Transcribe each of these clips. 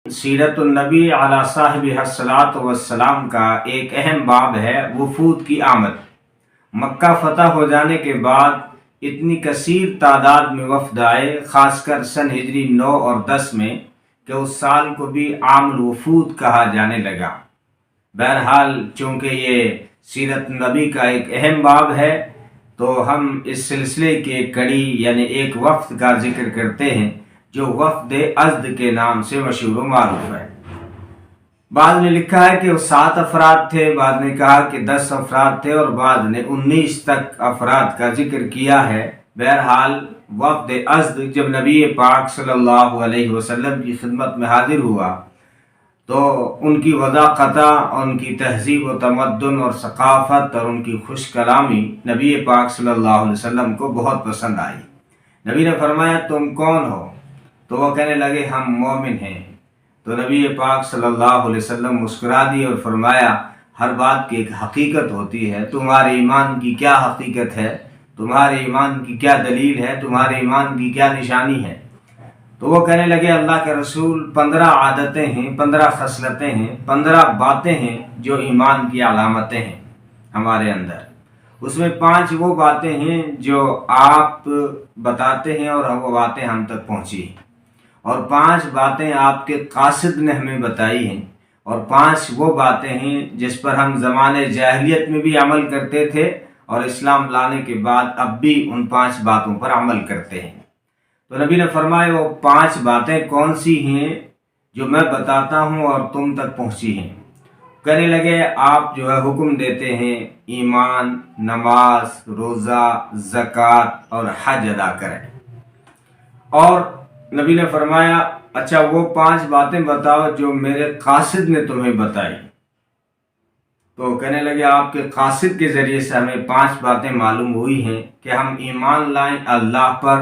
سیرت النبی علی صاحب الصلاۃ والسلام کا ایک اہم باب ہے وفود کی آمد۔ مکہ فتح ہو جانے کے بعد اتنی کثیر تعداد میں وفد آئے، خاص کر سن ہجری 9 اور 10 میں، کہ اس سال کو بھی عام الوفود کہا جانے لگا۔ بہرحال چونکہ یہ سیرت النبی کا ایک اہم باب ہے تو ہم اس سلسلے کی ایک کڑی یعنی ایک وفد کا ذکر کرتے ہیں جو وفد ازد کے نام سے مشہور و معروف ہے۔ بعض نے لکھا ہے کہ وہ 7 افراد تھے، بعض نے کہا کہ 10 افراد تھے اور بعض نے 19 تک افراد کا ذکر کیا ہے۔ بہرحال وفد ازد جب نبی پاک صلی اللہ علیہ وسلم کی خدمت میں حاضر ہوا تو ان کی وضاقت اور ان کی تہذیب و تمدن اور ثقافت اور ان کی خوش کلامی نبی پاک صلی اللہ علیہ وسلم کو بہت پسند آئی۔ نبی نے فرمایا تم کون ہو؟ تو وہ کہنے لگے ہم مومن ہیں۔ تو نبی پاک صلی اللہ علیہ وسلم مسکرا دی اور فرمایا ہر بات کی ایک حقیقت ہوتی ہے، تمہارے ایمان کی کیا حقیقت ہے، تمہارے ایمان کی کیا دلیل ہے، تمہارے ایمان کی کیا نشانی ہے؟ تو وہ کہنے لگے اللہ کے رسول 15 عادتیں ہیں، 15 خصلتیں ہیں، 15 باتیں ہیں جو ایمان کی علامتیں ہیں ہمارے اندر۔ اس میں 5 وہ باتیں ہیں جو آپ بتاتے ہیں اور وہ باتیں ہم تک پہنچی ہیں، اور 5 باتیں آپ کے قاصد نے ہمیں بتائی ہیں، اور 5 وہ باتیں ہیں جس پر ہم زمانے جاہلیت میں بھی عمل کرتے تھے اور اسلام لانے کے بعد اب بھی ان 5 باتوں پر عمل کرتے ہیں۔ تو نبی نے فرمایا وہ 5 باتیں کون سی ہیں جو میں بتاتا ہوں اور تم تک پہنچی ہیں؟ کہنے لگے آپ جو ہے حکم دیتے ہیں ایمان، نماز، روزہ، زکوٰۃ اور حج ادا کریں۔ اور نبی نے فرمایا اچھا وہ 5 باتیں بتاؤ جو میرے قاصد نے تمہیں بتائی۔ تو کہنے لگے آپ کے قاصد کے ذریعے سے ہمیں 5 باتیں معلوم ہوئی ہیں کہ ہم ایمان لائیں اللہ پر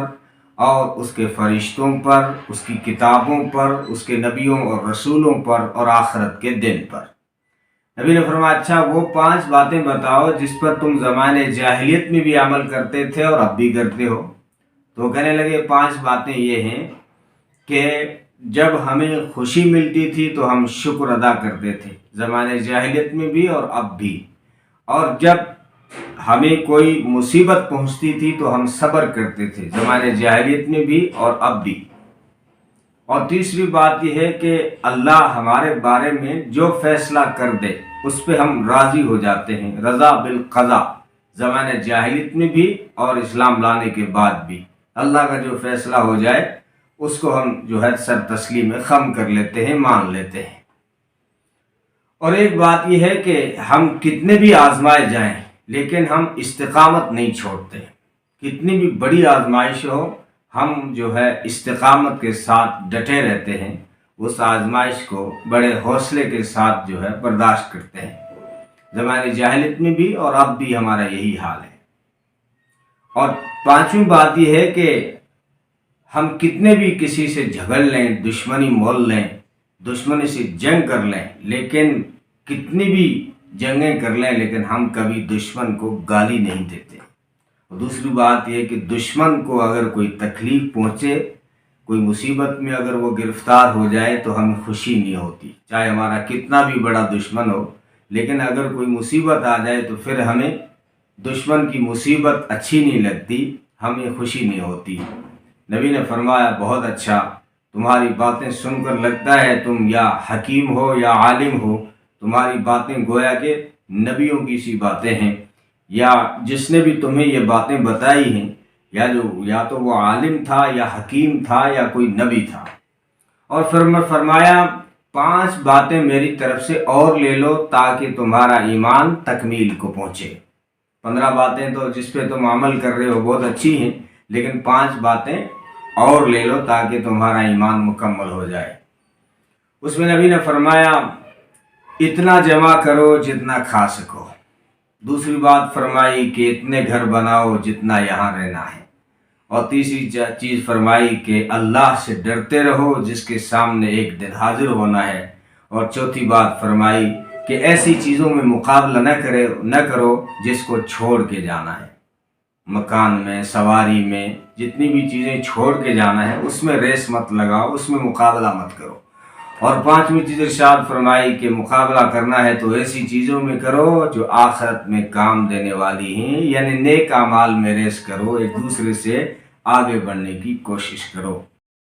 اور اس کے فرشتوں پر، اس کی کتابوں پر، اس کے نبیوں اور رسولوں پر اور آخرت کے دن پر۔ نبی نے فرمایا اچھا وہ 5 باتیں بتاؤ جس پر تم زمانے جاہلیت میں بھی عمل کرتے تھے اور اب بھی کرتے ہو۔ تو کہنے لگے 5 باتیں یہ ہیں کہ جب ہمیں خوشی ملتی تھی تو ہم شکر ادا کرتے تھے، زمانے جاہلیت میں بھی اور اب بھی، اور جب ہمیں کوئی مصیبت پہنچتی تھی تو ہم صبر کرتے تھے، زمانے جاہلیت میں بھی اور اب بھی۔ اور تیسری بات یہ ہے کہ اللہ ہمارے بارے میں جو فیصلہ کر دے اس پہ ہم راضی ہو جاتے ہیں، رضا بالقضاء، زمانے جاہلیت میں بھی اور اسلام لانے کے بعد بھی اللہ کا جو فیصلہ ہو جائے اس کو ہم جو ہے سر تسلیم خم کر لیتے ہیں، مان لیتے ہیں۔ اور ایک بات یہ ہے کہ ہم کتنے بھی آزمائے جائیں لیکن ہم استقامت نہیں چھوڑتے، کتنی بھی بڑی آزمائش ہو ہم جو ہے استقامت کے ساتھ ڈٹے رہتے ہیں، اس آزمائش کو بڑے حوصلے کے ساتھ جو ہے برداشت کرتے ہیں، زمانے جاہلیت میں بھی اور اب بھی ہمارا یہی حال ہے۔ اور 5ویں بات یہ ہے کہ ہم کتنے بھی کسی سے جھگڑ لیں، دشمنی مول لیں، دشمنی سے جنگ کر لیں، لیکن کتنی بھی جنگیں کر لیں لیکن ہم کبھی دشمن کو گالی نہیں دیتے۔ اور دوسری بات یہ کہ دشمن کو اگر کوئی تکلیف پہنچے، کوئی مصیبت میں اگر وہ گرفتار ہو جائے تو ہمیں خوشی نہیں ہوتی، چاہے ہمارا کتنا بھی بڑا دشمن ہو، لیکن اگر کوئی مصیبت آ جائے تو پھر ہمیں دشمن کی مصیبت اچھی نہیں لگتی، ہمیں خوشی نہیں ہوتی۔ نبی نے فرمایا بہت اچھا، تمہاری باتیں سن کر لگتا ہے تم یا حکیم ہو یا عالم ہو، تمہاری باتیں گویا کہ نبیوں کی سی باتیں ہیں، یا جس نے بھی تمہیں یہ باتیں بتائی ہیں یا تو وہ عالم تھا یا حکیم تھا یا کوئی نبی تھا۔ اور فرمایا 5 باتیں میری طرف سے اور لے لو تاکہ تمہارا ایمان تکمیل کو پہنچے۔ 15 باتیں تو جس پہ تم عمل کر رہے ہو بہت اچھی ہیں، لیکن 5 باتیں اور لے لو تاکہ تمہارا ایمان مکمل ہو جائے۔ اس میں نبی نے فرمایا اتنا جمع کرو جتنا کھا سکو۔ دوسری بات فرمائی کہ اتنے گھر بناؤ جتنا یہاں رہنا ہے۔ اور تیسری چیز فرمائی کہ اللہ سے ڈرتے رہو جس کے سامنے ایک دن حاضر ہونا ہے۔ اور چوتھی بات فرمائی کہ ایسی چیزوں میں مقابلہ نہ کرو جس کو چھوڑ کے جانا ہے، مکان میں، سواری میں، جتنی بھی چیزیں چھوڑ کے جانا ہے اس میں ریس مت لگاؤ، اس میں مقابلہ مت کرو۔ اور پانچویں چیز ارشاد فرمائی کہ مقابلہ کرنا ہے تو ایسی چیزوں میں کرو جو آخرت میں کام دینے والی ہیں، یعنی نیک اعمال میں ریس کرو، ایک دوسرے سے آگے بڑھنے کی کوشش کرو۔